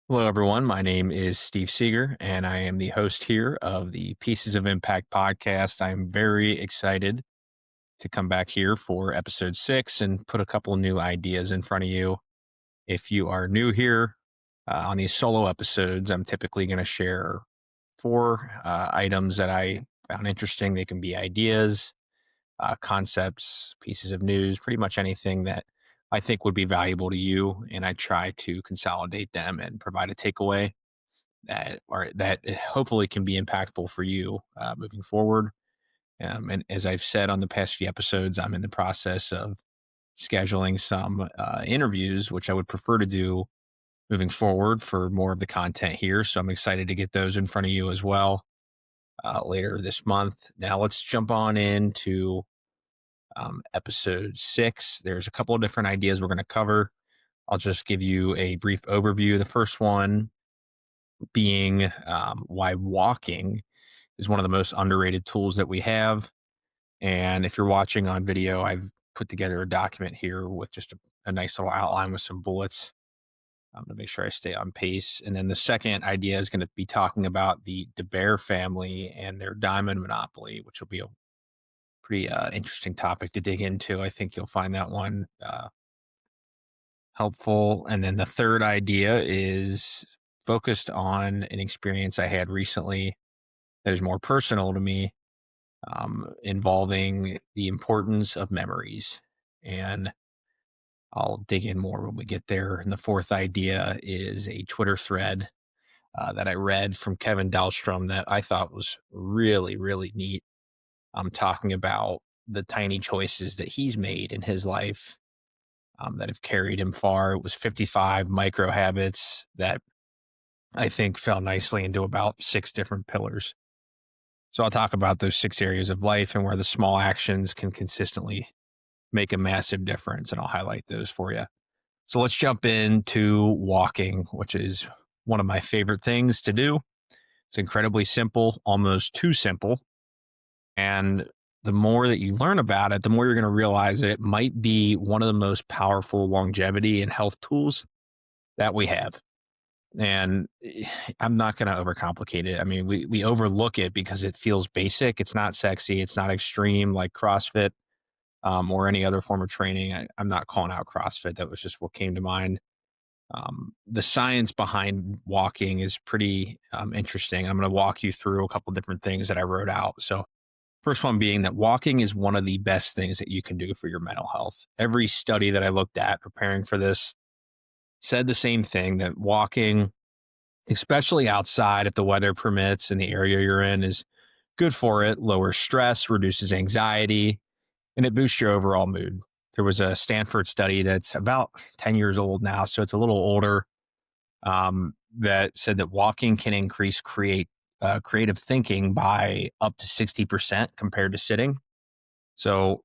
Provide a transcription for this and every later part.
Hello, everyone. My name is Steve Seeger, and I am the host here of the Pieces of Impact podcast. I'm very excited to come back here for episode 6 and put a couple new ideas in front of you. If you are new here on these solo episodes, I'm typically going to share 4 items that I found interesting. They can be ideas, concepts, pieces of news, pretty much anything that I think would be valuable to you. And I try to consolidate them and provide a takeaway that hopefully can be impactful for you moving forward. And as I've said on the past few episodes, I'm in the process of scheduling some interviews, which I would prefer to do moving forward for more of the content here. So I'm excited to get those in front of you as well later this month. Now let's jump on into episode 6. There's a couple of different ideas we're going to cover. I'll just give you a brief overview. The first one being why walking is one of the most underrated tools that we have. And if you're watching on video, I've put together a document here with just a nice little outline with some bullets to make sure I stay on pace. And then the second idea is going to be talking about the DeBear family and their diamond monopoly, which will be a pretty interesting topic to dig into. I think you'll find that one helpful. And then the third idea is focused on an experience I had recently that is more personal to me, involving the importance of memories. And I'll dig in more when we get there. And the fourth idea is a Twitter thread that I read from Kevin Dahlstrom that I thought was really, really neat. I'm talking about the tiny choices that he's made in his life that have carried him far. It was 55 micro habits that I think fell nicely into about 6 different pillars. So I'll talk about those 6 areas of life and where the small actions can consistently make a massive difference. And I'll highlight those for you. So let's jump into walking, which is one of my favorite things to do. It's incredibly simple, almost too simple. And the more that you learn about it, the more you're going to realize that it might be one of the most powerful longevity and health tools that we have. And I'm not going to overcomplicate it. I mean, we overlook it because it feels basic. It's not sexy. It's not extreme like CrossFit or any other form of training. I'm not calling out CrossFit. That was just what came to mind. The science behind walking is pretty interesting. I'm going to walk you through a couple different things that I wrote out. So, first one being that walking is one of the best things that you can do for your mental health. Every study that I looked at preparing for this said the same thing, that walking, especially outside if the weather permits and the area you're in, is good for it, lowers stress, reduces anxiety, and it boosts your overall mood. There was a Stanford study that's about 10 years old now, so it's a little older, that said that walking can increase creative thinking by up to 60% compared to sitting. So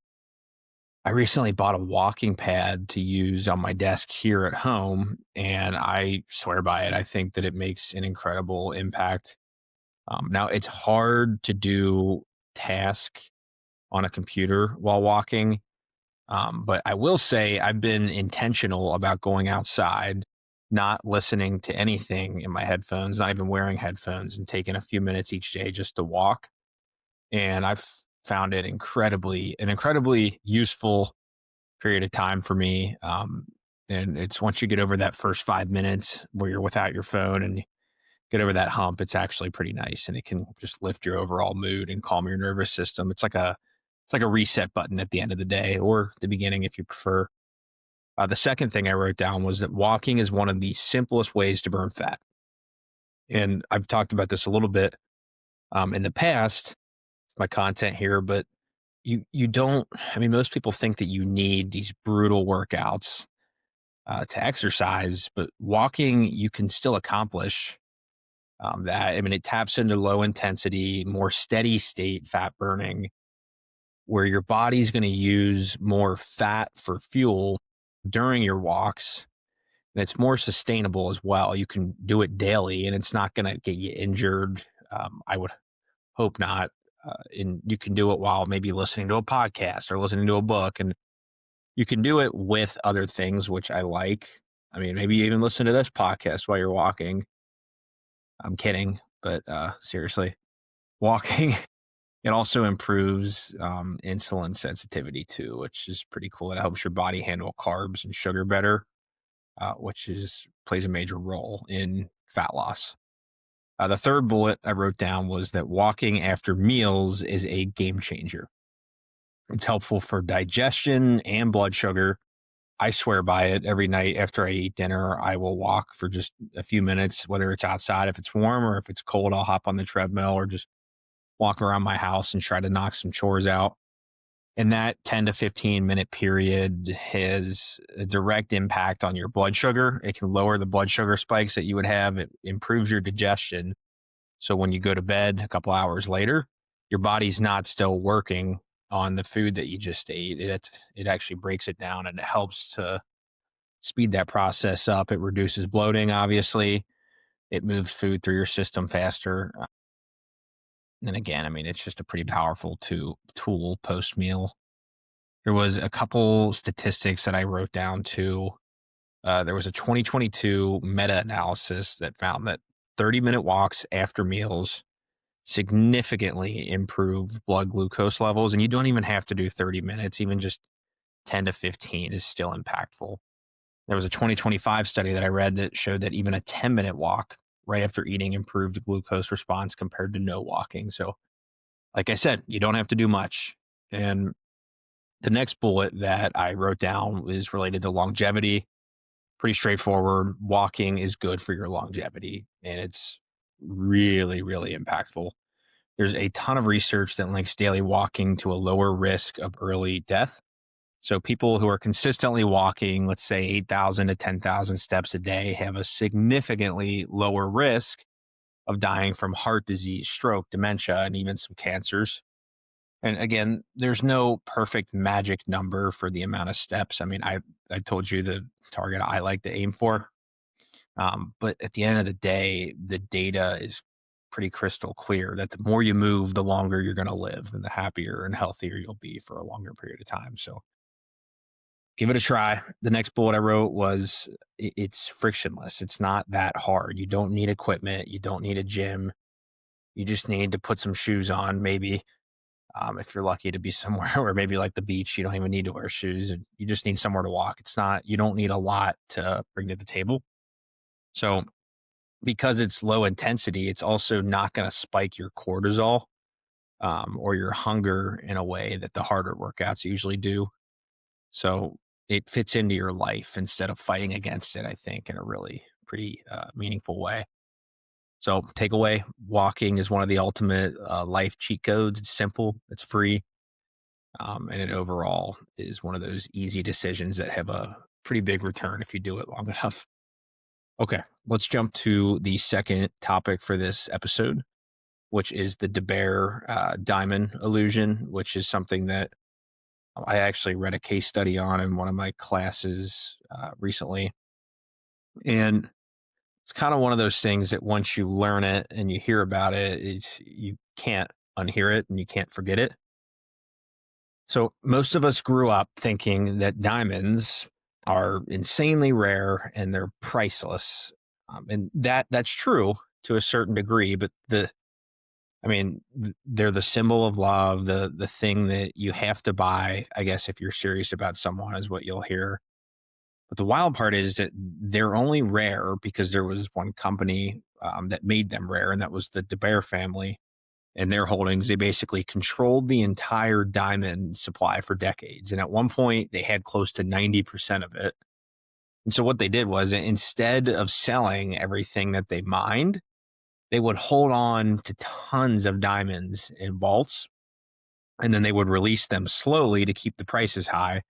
I recently bought a walking pad to use on my desk here at home, and I swear by it. I think that it makes an incredible impact. Now, it's hard to do task on a computer while walking. But I will say I've been intentional about going outside, not listening to anything in my headphones, not even wearing headphones, and taking a few minutes each day just to walk. And I've found it an incredibly useful period of time for me. And it's once you get over that first 5 minutes where you're without your phone and get over that hump, it's actually pretty nice, and it can just lift your overall mood and calm your nervous system. It's like a reset button at the end of the day or the beginning if you prefer. The second thing I wrote down was that walking is one of the simplest ways to burn fat. And I've talked about this a little bit in the past, my content here, but you don't. I mean, most people think that you need these brutal workouts to exercise, but walking you can still accomplish that. I mean, it taps into low intensity, more steady state fat burning where your body's going to use more fat for fuel during your walks. And it's more sustainable as well. You can do it daily and it's not going to get you injured. I would hope not. And you can do it while maybe listening to a podcast or listening to a book. And you can do it with other things, which I like. I mean, maybe you even listen to this podcast while you're walking. I'm kidding, but seriously, walking it also improves insulin sensitivity too, which is pretty cool. It helps your body handle carbs and sugar better, which is plays a major role in fat loss. The third bullet I wrote down was that walking after meals is a game changer. It's helpful for digestion and blood sugar. I swear by it. Every night after I eat dinner, I will walk for just a few minutes, whether it's outside, if it's warm, or if it's cold, I'll hop on the treadmill or just walk around my house and try to knock some chores out. And that 10 to 15-minute period has a direct impact on your blood sugar. It can lower the blood sugar spikes that you would have. It improves your digestion. So when you go to bed a couple hours later, your body's not still working on the food that you just ate. It actually breaks it down, and it helps to speed that process up. It reduces bloating, obviously. It moves food through your system faster. And again, I mean, it's just a pretty powerful tool post meal. There was a couple statistics that I wrote down too. There was a 2022 meta analysis that found that 30-minute walks after meals significantly improve blood glucose levels. And you don't even have to do 30 minutes, even just 10 to 15 is still impactful. There was a 2025 study that I read that showed that even a 10-minute walk right after eating improved glucose response compared to no walking. So, like I said, you don't have to do much. And the next bullet that I wrote down is related to longevity. Pretty straightforward. Walking is good for your longevity, and it's really, really impactful. There's a ton of research that links daily walking to a lower risk of early death. So people who are consistently walking, let's say 8,000 to 10,000 steps a day, have a significantly lower risk of dying from heart disease, stroke, dementia, and even some cancers. And again, there's no perfect magic number for the amount of steps. I mean, I told you the target I like to aim for. But at the end of the day, the data is pretty crystal clear that the more you move, the longer you're going to live and the happier and healthier you'll be for a longer period of time. So give it a try. The next bullet I wrote was it's frictionless. It's not that hard. You don't need equipment. You don't need a gym. You just need to put some shoes on, maybe. If you're lucky to be somewhere where maybe like the beach, you don't even need to wear shoes and you just need somewhere to walk. You don't need a lot to bring to the table. So because it's low intensity, it's also not going to spike your cortisol or your hunger in a way that the harder workouts usually do. So it fits into your life instead of fighting against it, I think, in a really pretty meaningful way. So takeaway, walking is one of the ultimate life cheat codes. It's simple, it's free, and it overall is one of those easy decisions that have a pretty big return if you do it long enough. Okay, let's jump to the second topic for this episode, which is the De Beer diamond illusion, which is something that I actually read a case study on in one of my classes recently. And it's kind of one of those things that once you learn it and you hear about it, you can't unhear it and you can't forget it. So most of us grew up thinking that diamonds are insanely rare and they're priceless. And that's true to a certain degree, but they're the symbol of love, the thing that you have to buy, I guess, if you're serious about someone, is what you'll hear. But the wild part is that they're only rare because there was one company that made them rare, and that was the De Beer family and their holdings. They basically controlled the entire diamond supply for decades. And at one point, they had close to 90% of it. And so what they did was, instead of selling everything that they mined, they would hold on to tons of diamonds in vaults, and then they would release them slowly to keep the prices high.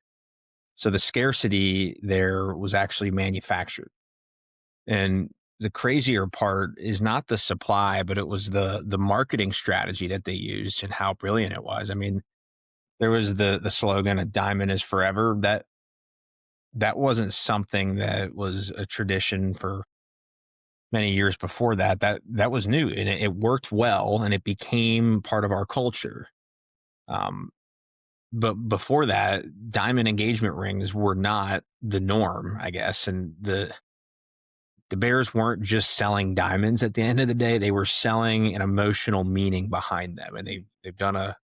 So the scarcity there was actually manufactured. And the crazier part is not the supply, but it was the marketing strategy that they used and how brilliant it was. I mean, there was the slogan "A diamond is forever." That wasn't something that was a tradition for many years before that. That was new, and it worked well, and it became part of our culture. Um, But before that, diamond engagement rings were not the norm, I guess. And the Bears weren't just selling diamonds at the end of the day. They were selling an emotional meaning behind them. And they've done a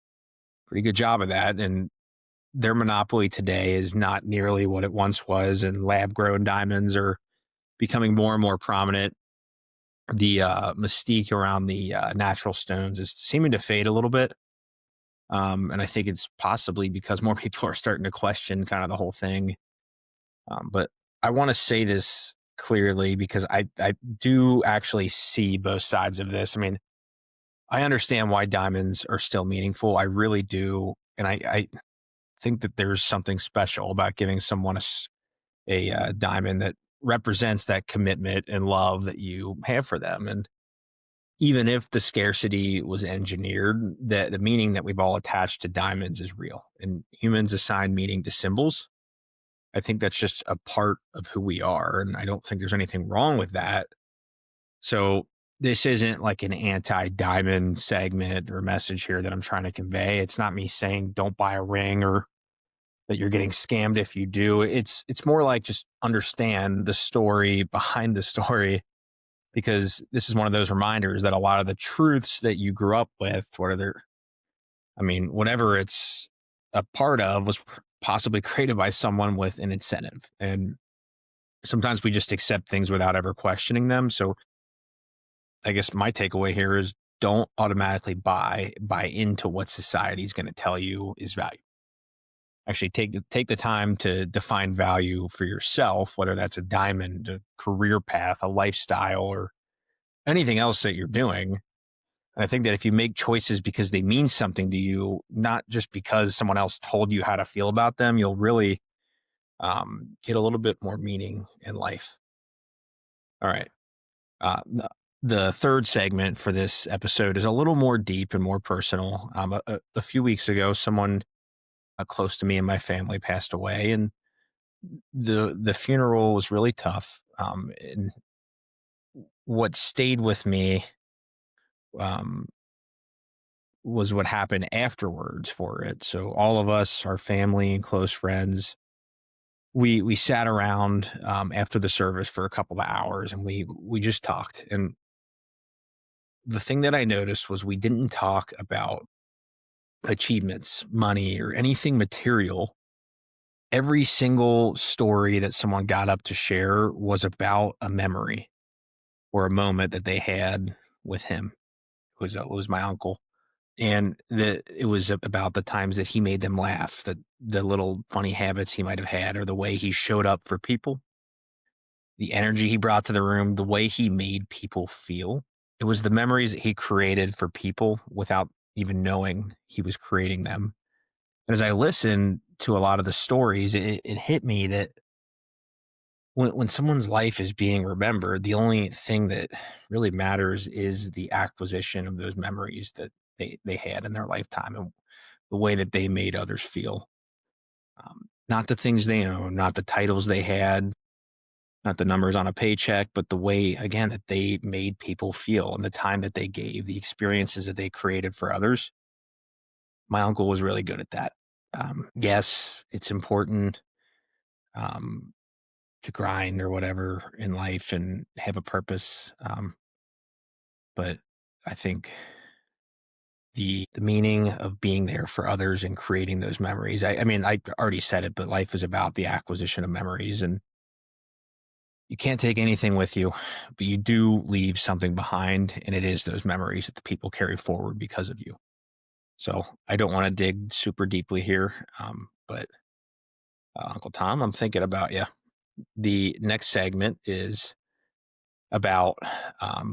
pretty good job of that. And their monopoly today is not nearly what it once was. And lab grown diamonds are becoming more and more prominent. The mystique around the natural stones is seeming to fade a little bit. And I think it's possibly because more people are starting to question kind of the whole thing. But I want to say this clearly because I do actually see both sides of this. I mean, I understand why diamonds are still meaningful. I really do. And I think that there's something special about giving someone a diamond that represents that commitment and love that you have for them. And even if the scarcity was engineered, the meaning that we've all attached to diamonds is real. And humans assign meaning to symbols. I think that's just a part of who we are. And I don't think there's anything wrong with that. So this isn't like an anti-diamond segment or message here that I'm trying to convey. It's not me saying don't buy a ring or that you're getting scammed if you do. It's more like just understand the story behind the story, because this is one of those reminders that a lot of the truths that you grew up with, whatever it's a part of, was possibly created by someone with an incentive. And sometimes we just accept things without ever questioning them. So I guess my takeaway here is don't automatically buy into what society's going to tell you is value. Actually take the time to define value for yourself, whether that's a diamond, a career path, a lifestyle, or anything else that you're doing. And I think that if you make choices because they mean something to you, not just because someone else told you how to feel about them, you'll really get a little bit more meaning in life. All right. The third segment for this episode is a little more deep and more personal. A few weeks ago, someone close to me and my family passed away, and the funeral was really tough. And what stayed with me um, was what happened afterwards for it. So all of us, our family and close friends, we sat around after the service for a couple of hours, and we just talked. And the thing that I noticed was we didn't talk about achievements, money, or anything material. Every single story that someone got up to share was about a memory or a moment that they had with him. It was my uncle. And it was about the times that he made them laugh, the little funny habits he might have had, or the way he showed up for people, the energy he brought to the room, the way he made people feel. It was the memories that he created for people without even knowing he was creating them. And as I listened to a lot of the stories, it hit me that when someone's life is being remembered, the only thing that really matters is the acquisition of those memories that they had in their lifetime and the way that they made others feel. Not the things they own, not the titles they had, not the numbers on a paycheck, but the way, again, that they made people feel and the time that they gave, the experiences that they created for others. My uncle was really good at that. Yes, it's important um, to grind or whatever in life and have a purpose. But I think the meaning of being there for others and creating those memories. I mean, I already said it, but life is about the acquisition of memories, and you can't take anything with you, but you do leave something behind, and it is those memories that the people carry forward because of you. So I don't want to dig super deeply here, but Uncle Tom, I'm thinking about you. The next segment is about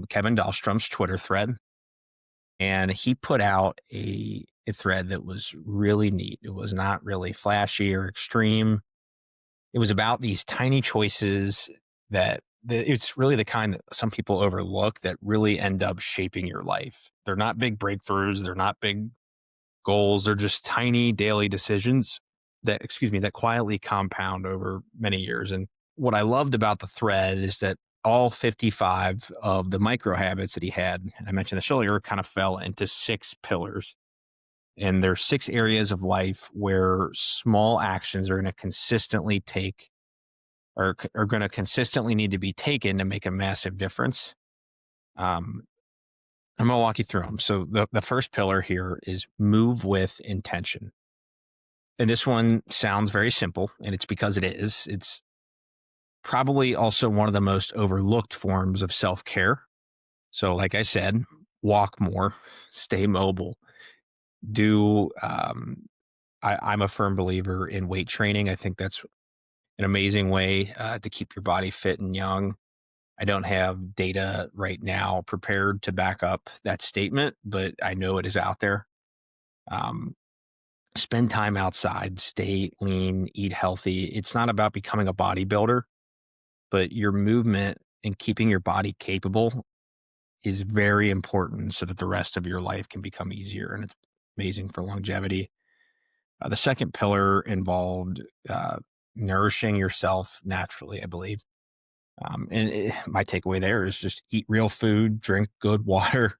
Kevin Dahlstrom's Twitter thread, and he put out a thread that was really neat. It was not really flashy or extreme. It was about these tiny choices that it's really the kind that some people overlook that really end up shaping your life. They're not big breakthroughs. They're not big goals. They're just tiny daily decisions that quietly compound over many years. And what I loved about the thread is that all 55 of the micro habits that he had, and I mentioned this earlier, kind of fell into 6 pillars. And there's 6 areas of life where small actions are going to consistently take or are going to consistently need to be taken to make a massive difference. Um, I'm going to walk you through them. So the first pillar here is move with intention. And this one sounds very simple, and it's because it is. It's probably also one of the most overlooked forms of self care. So, like I said, walk more, stay mobile, do. I'm a firm believer in weight training. I think that's an amazing way to keep your body fit and young. I don't have data right now prepared to back up that statement, but I know it is out there. Um, Spend time outside, stay lean, eat healthy. It's not about becoming a bodybuilder, but your movement and keeping your body capable is very important so that the rest of your life can become easier, and it's amazing for longevity. The second pillar involved nourishing yourself naturally, I believe. My takeaway there is just eat real food, drink good water,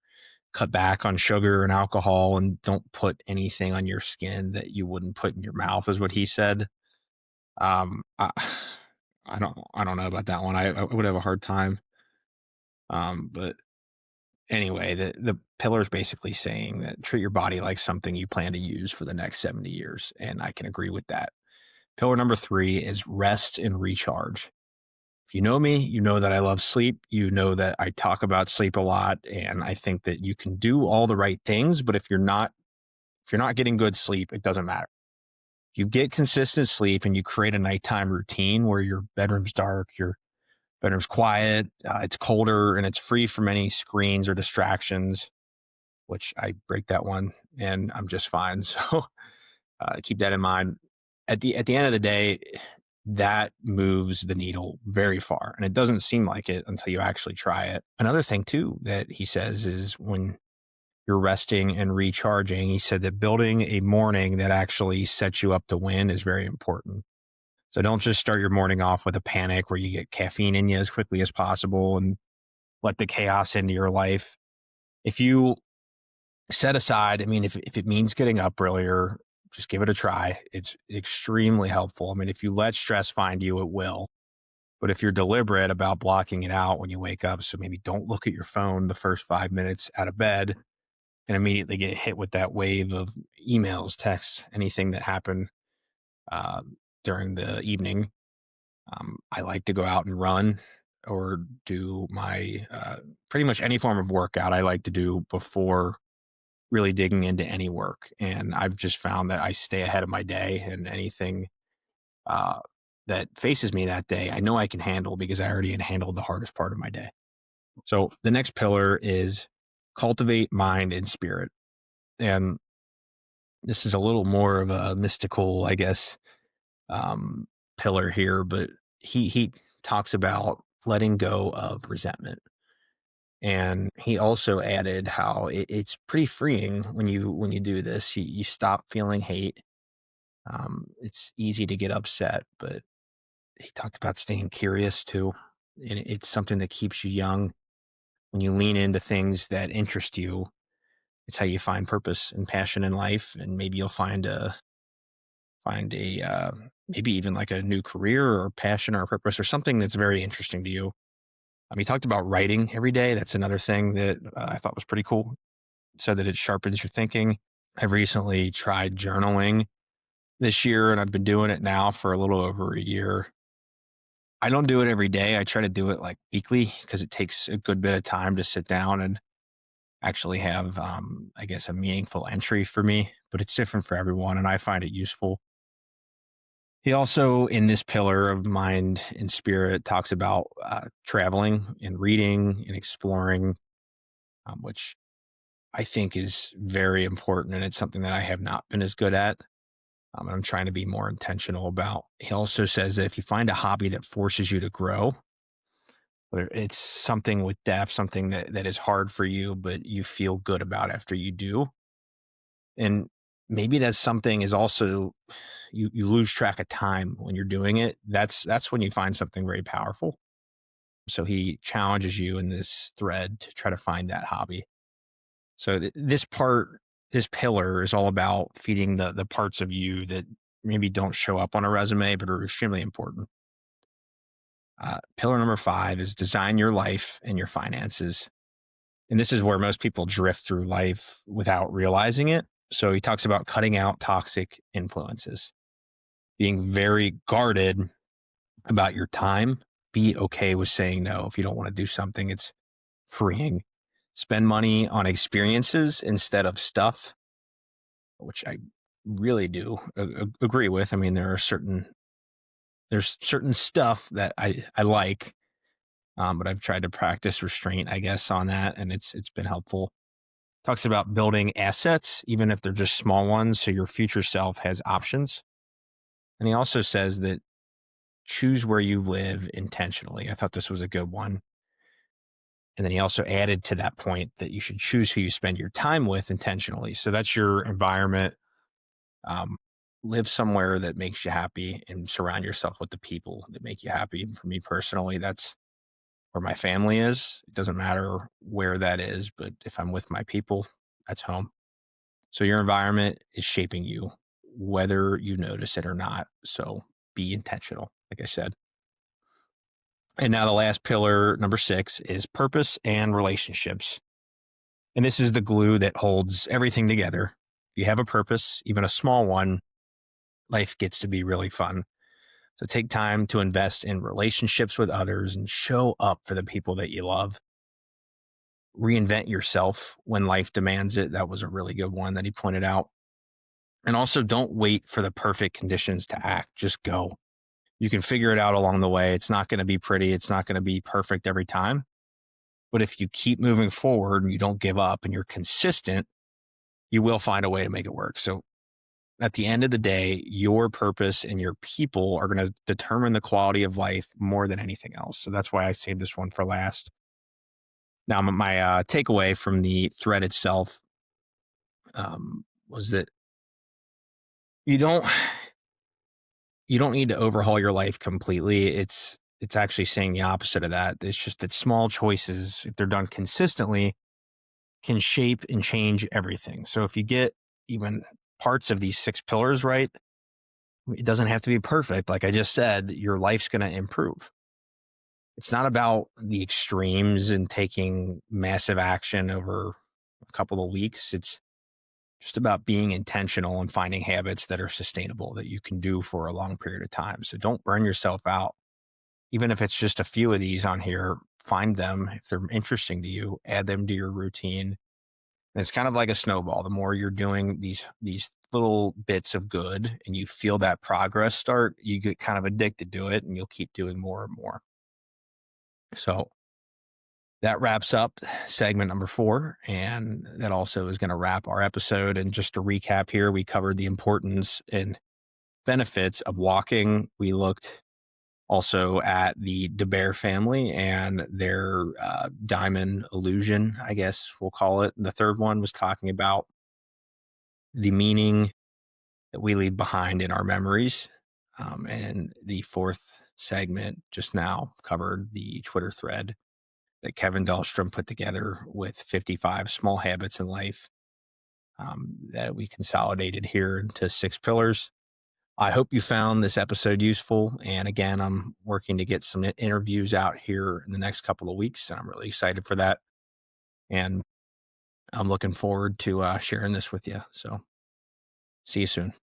cut back on sugar and alcohol, and don't put anything on your skin that you wouldn't put in your mouth, is what he said. Um, I, I don't know about that one. I would have a hard time. But anyway, the pillar is basically saying that treat your body like something you plan to use for the next 70 years. And I can agree with that. Pillar number 3 is rest and recharge. If you know me, you know that I love sleep. You know that I talk about sleep a lot, and I think that you can do all the right things, but if you're not getting good sleep, it doesn't matter. If you get consistent sleep and you create a nighttime routine where your bedroom's dark, your bedroom's quiet, it's colder, and it's free from any screens or distractions, which I break that one and I'm just fine. So keep that in mind. At the end of the day, that moves the needle very far, and it doesn't seem like it until you actually try it. Another thing too that he says is when you're resting and recharging, he said that building a morning that actually sets you up to win is very important. So don't just start your morning off with a panic where you get caffeine in you as quickly as possible and let the chaos into your life. If you set aside, I mean, if it means getting up earlier, just give it a try. It's extremely helpful. I mean, if you let stress find you, it will. But if you're deliberate about blocking it out when you wake up, so maybe don't look at your phone the first 5 minutes out of bed and immediately get hit with that wave of emails, texts, anything that happened uh, during the evening. I like to go out and run or do my pretty much any form of workout I like to do before really digging into any work. And I've just found that I stay ahead of my day, and anything uh, that faces me that day, I know I can handle because I already had handled the hardest part of my day. So the next pillar is cultivate mind and spirit. And this is a little more of a mystical, I guess, um, pillar here, but he talks about letting go of resentment. And he also added how it's pretty freeing when you do this. You stop feeling hate. It's easy to get upset, but he talked about staying curious too. And it's something that keeps you young. When you lean into things that interest you, it's how you find purpose and passion in life. And maybe you'll find a maybe even like a new career or passion or purpose or something that's very interesting to you. He talked about writing every day. That's another thing that I thought was pretty cool. Said that it sharpens your thinking. I've recently tried journaling this year, and I've been doing it now for a little over a year. I don't do it every day. I try to do it like weekly because it takes a good bit of time to sit down and actually have, I guess, a meaningful entry for me. But it's different for everyone, and I find it useful. He also, in this pillar of mind and spirit, talks about traveling and reading and exploring, which I think is very important. And it's something that I have not been as good at. And I'm trying to be more intentional about. He also says that if you find a hobby that forces you to grow, whether it's something with depth, something that is hard for you, but you feel good about after you do. And maybe that's something is also you lose track of time when you're doing it. That's when you find something very powerful. So he challenges you in this thread to try to find that hobby. So this part this pillar is all about feeding the parts of you that maybe don't show up on a resume, but are extremely important. Pillar number 5 is design your life and your finances. And this is where most people drift through life without realizing it. So he talks about cutting out toxic influences, being very guarded about your time. Be okay with saying no if you don't want to do something. It's freeing. Spend money on experiences instead of stuff, which I really do agree with. I mean, there's certain stuff that I like, but I've tried to practice restraint, I guess, on that, and it's been helpful. Talks about building assets, even if they're just small ones, so your future self has options. And he also says that choose where you live intentionally. I thought this was a good one. And then he also added to that point that you should choose who you spend your time with intentionally. So that's your environment. Um, Live somewhere that makes you happy and surround yourself with the people that make you happy. For me personally, that's where my family is. It doesn't matter where that is, but if I'm with my people, that's home. So your environment is shaping you, whether you notice it or not. So be intentional, like I said. And now the last pillar, number 6, is purpose and relationships. And this is the glue that holds everything together. If you have a purpose, even a small one, life gets to be really fun. So take time to invest in relationships with others and show up for the people that you love. Reinvent yourself when life demands it. That was a really good one that he pointed out. And also don't wait for the perfect conditions to act. Just go. You can figure it out along the way. It's not going to be pretty. It's not going to be perfect every time. But if you keep moving forward and you don't give up and you're consistent, you will find a way to make it work. So at the end of the day, your purpose and your people are going to determine the quality of life more than anything else. So that's why I saved this one for last. Now, my takeaway from the thread itself was that you don't you don't need to overhaul your life completely. It's actually saying the opposite of that. It's just that small choices, if they're done consistently, can shape and change everything. So if you get even parts of these 6 pillars right, it doesn't have to be perfect. Like I just said, your life's going to improve. It's not about the extremes and taking massive action over a couple of weeks. It's just about being intentional and finding habits that are sustainable that you can do for a long period of time. So don't burn yourself out. Even if it's just a few of these on here, find them. If they're interesting to you, add them to your routine. And it's kind of like a snowball. The more you're doing these little bits of good and you feel that progress start, you get kind of addicted to it and you'll keep doing more and more. So that wraps up segment number 4. And that also is going to wrap our episode. And just to recap here, we covered the importance and benefits of walking. We looked also at the DeBear family and their diamond illusion, I guess we'll call it. The third one was talking about the meaning that we leave behind in our memories. And the fourth segment just now covered the Twitter thread that Kevin Dahlstrom put together with 55 small habits in life that we consolidated here into 6 pillars. I hope you found this episode useful. And again, I'm working to get some interviews out here in the next couple of weeks, and I'm really excited for that. And I'm looking forward to sharing this with you. So see you soon.